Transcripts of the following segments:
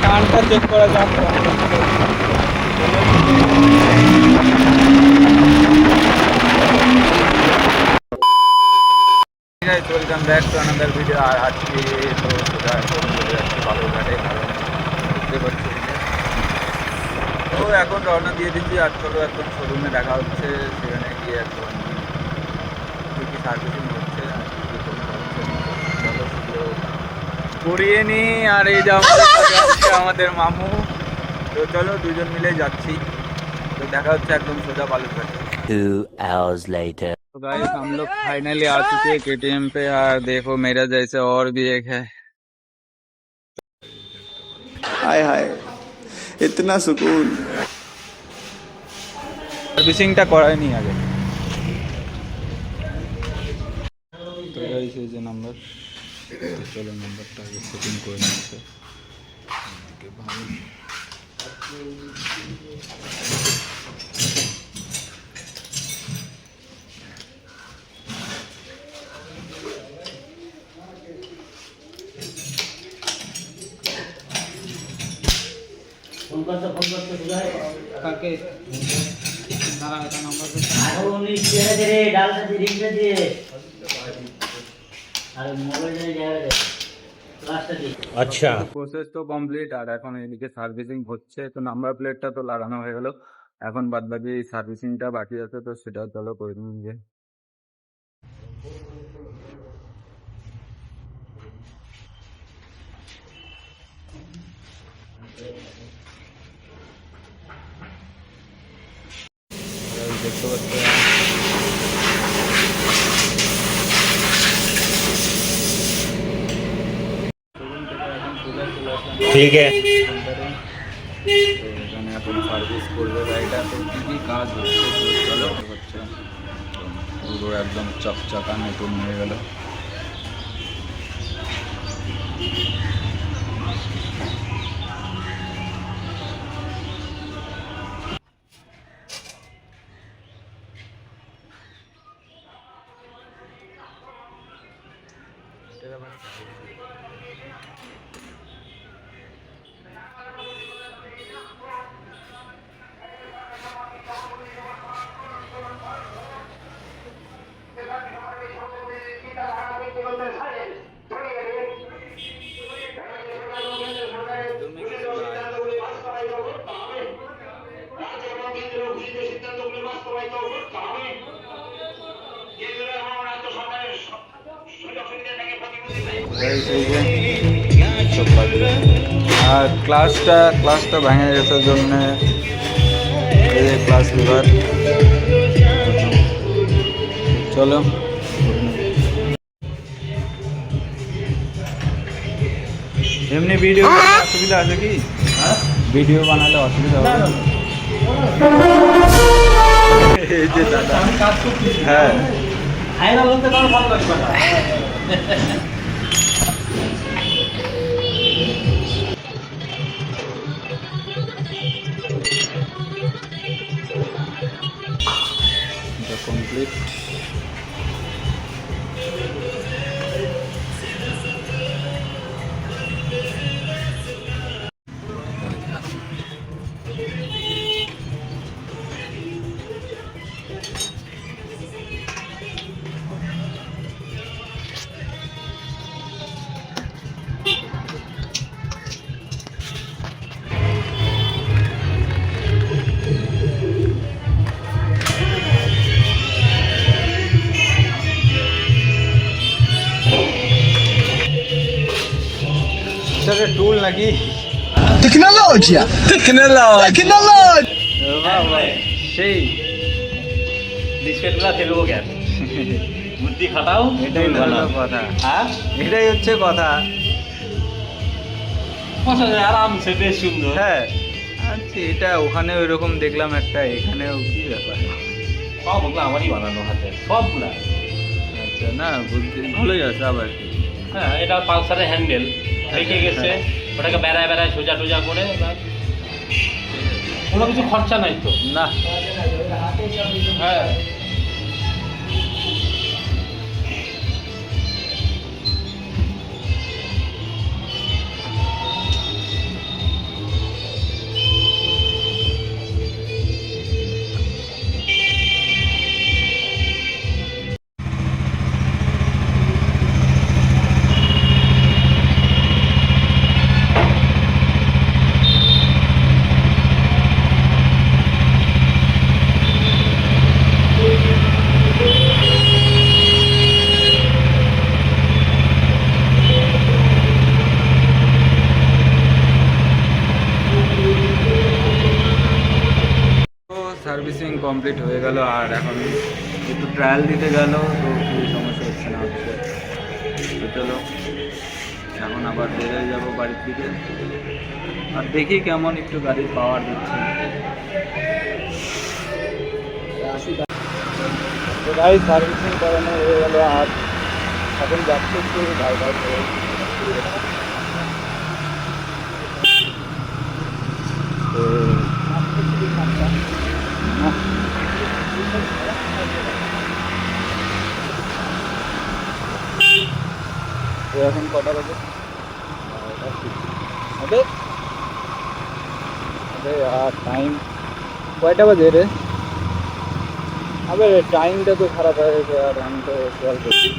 কানটা চেক করা যাক। Welcome back to another video. আর আজকে তো সোজা এখন চলে যাচ্ছি বালুরঘাটে, কারণ বুঝতে পারছি তো এখন রওনা দিয়ে দিচ্ছি। আর চলো একদম শোরুমে দেখা হচ্ছে, সেখানে গিয়ে একদম কী কী সার্ভিসিং হচ্ছে আর কী কী করতে হচ্ছে চলো সেগুলো করিয়ে নিই। আর এই যে আমাদের মামু, তো চলো দুজন মিলে যাচ্ছি। तो देखा होता है एकदम सोजा बालूरघाट। 2 hours later तो गाइस हम लोग फाइनली आ चुके हैं केटीएम पे। यार देखो मेरा जैसे और भी एक है। हाय हाय इतना सुकून। सर्विसिंगটা করাই নি আগে। তো গাইস এই যে নাম্বার, চলো নাম্বারটা আগে সেটিং করে নিতে। ওকে ভাই फोन करते बुझाए কাকে না এটা নাম্বার আরো উনি ছেড়ে দে রে ডালটা দিয়ে রিংটা দিয়ে আর মোবাইল নিয়ে যাবে রে ক্লাসটা দিয়ে। আচ্ছা প্রসেস তো কমপ্লিট। আর এখন এদিকে সার্ভিসিং হচ্ছে, তো নাম্বার প্লেটটা তো লাগানো হয়ে গেল, এখন বাদ বাকি সার্ভিসিংটা বাকি আছে, তো সেটা চলো করে নিয়ে। দেখতে পাচ্ছি ঠিক আছে এখানে এখন সার্ভিস করবে গাড়িটা। তো কী কী কাজ হচ্ছে তো চলো হচ্ছে, পুরো একদম চকচকা নতুন হয়ে গেল। আর ক্লাসটা ভেঙে গেছে জন্য এই যে ক্লাস লিভার। চলো এমনি ভিডিও অসুবিধা আছে কি? ভিডিও বানালে অসুবিধা হবে? এই যে দাদা, হ্যাঁ আইনা বলতে কারো ভালো লাগবে না। কমপ্লিট। টুল নাকি टेक्नोलॉजिया टेक्नोलॉजी সেই ডিসকেটগুলো ফেলবো কেন? বুদ্ধি খাটাও, এটাই হলো কথা। হ্যাঁ এটাই হচ্ছে কথা। আরামসে বেশ সুন্দর। হ্যাঁ আচ্ছা, এটা ওখানে ওইরকম দেখলাম একটা, এখানেও কি ব্যাপার? সবগুলো আমারই বানানো হাতে, সবগুলা। আচ্ছা না বুদ্ধি ভালোই আছে আবার কি। হ্যাঁ এটা পালসারের হ্যান্ডেল রেখে গেছে, ওটাকে বেড়ায় বেড়ায় সোজা টোজা করে কোনো কিছু খরচা নাই তো না। হ্যাঁ সার্ভিসিং কমপ্লিট হয়ে গেল, আর এখন একটু ট্রায়াল দিতে গেল, তো কিছু সমস্যা হচ্ছে না হচ্ছে। তো চলো এখন আবার বেরিয়ে যাব বাড়ির দিকে, আর দেখি কেমন একটু গাড়ির পাওয়ার দিচ্ছে। তো গাড়ি সার্ভিসিং করানো হয়ে গেল, আর এখন যাচ্ছে একটু ভাই ভাই করে। তো এখন কটা বাজে? अबे अबे यार टाइम কয়টা বাজে রে? अबे टाइमটা তো খারাপ হয়ে গেছে यार, আমি তো খেয়াল করছি।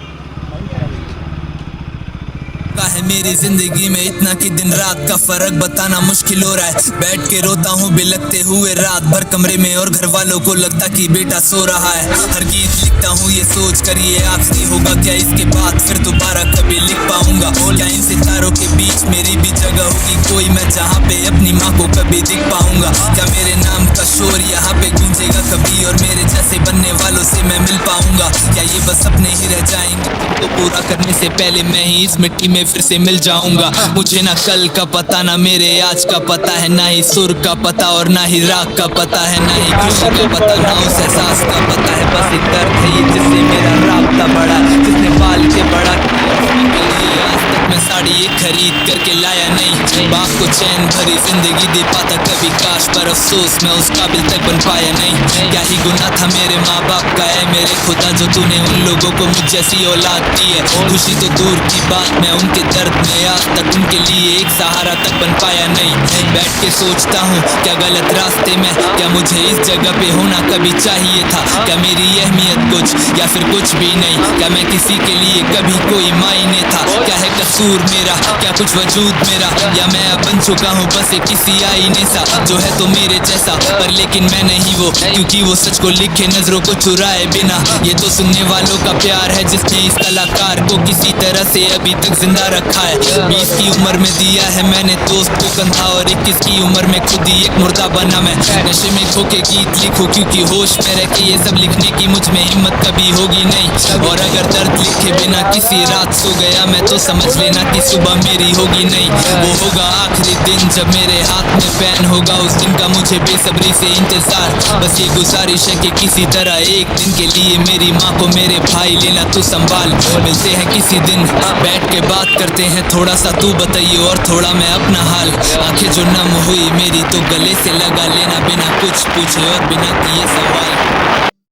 है मेरी जिंदगी में इतना कि दिन रात का फर्क बताना मुश्किल हो रहा है। बैठ के रोता हूँ बिलखते हुए रात भर कमरे में, और घर वालों को लगता कि बेटा सो रहा है। हर गीत लिखता हूँ ये सोच कर ये आखिरी होगा क्या, इसके बाद फिर दोबारा कभी लिख पाऊंगा क्या? इन सितारों के बीच मेरी भी जगह होगी कोई, मैं जहाँ पे अपनी माँ को कभी दिख पाऊंगा क्या? मेरे नाम का शोर यहाँ पे गूंजेगा कभी, और मेरे जैसे बनने वालों से मैं मिल पाऊंगा क्या? ये बस अपने ही रह जाएंगे तो पूरा करने से पहले मैं ही इस मिट्टी में फिर से मिल जाऊंगा। मुझे ना कल का पता ना मेरे आज का पता है, ना ही सुर का पता और ना ही राग का पता है, ना ही खुशी का पता ना उस एहसास का पता है। बस एक दर्द है ये जिससे मेरा राब्ता बढ़ा, जिसने पाल के बड़ा किया उसके लिए आज तक मैं साड़ी एक खरीद करके लाया नहीं। बाप को चैन भरी जिंदगी दे पाता कभी काश, पर अफसोस मैं उस काबिल तक बन पाया नहीं। क्या ही गुनाह था मेरे माँ बाप का है मेरे खुदा, जो तूने उन लोगों को मुझ जैसी औलाद दी है। खुशी तो दूर की बात मैं उनके दर्द में आज तक उनके लिए एक सहारा तक बन पाया नहीं। बैठ के सोचता हूँ क्या गलत रास्ते में, क्या मुझे इस जगह पे होना कभी चाहिए था? क्या मेरी अहमियत कुछ या फिर कुछ भी नहीं? क्या मैं किसी के लिए कभी कोई मायने था? क्या है कसूर मेरा, क्या कुछ वजूद मेरा, या मैं अब बन चुका हूँ बस एक किसी आईने सा जो है तो मेरे जैसा, पर लेकिन मैं नहीं वो, क्योंकि वो सच को लिखे नजरों को चुराए बिना। ये तो सुनने वालों का प्यार है जिसने इस कलाकार को किसी तरह से अभी तक जिंदा रखा है। 20 की उम्र में दिया है मैंने दोस्त को कंधा, और 21 की उम्र में खुद ही एक मुर्दा बना मैं। नशे में खो के गीत लिखूं क्योंकि होश में रह के ये सब लिखने की मुझ में हिम्मत कभी होगी नहीं। और अगर दर्द लिखे बिना किसी रात सो गया मैं तो समझ लेना कि सुबह मेरी होगी नहीं। वो होगा आखिरी दिन जब मेरे हाथ में पेन होगा, उस दिन का मुझे बेसब्री से इंतजार। बस ये गुजारिश है कि किसी तरह एक दिन के लिए मेरी माँ को मेरे भाई लेना तू संभाल। मिलते हैं किसी दिन बैठ के बात करते हैं, थोड़ा सा तू बताइए और थोड़ा मैं अपना हाल। आंखें जो नम हुई मेरी तो गले से लगा लेना बिना कुछ पूछे और बिना किए सवाल।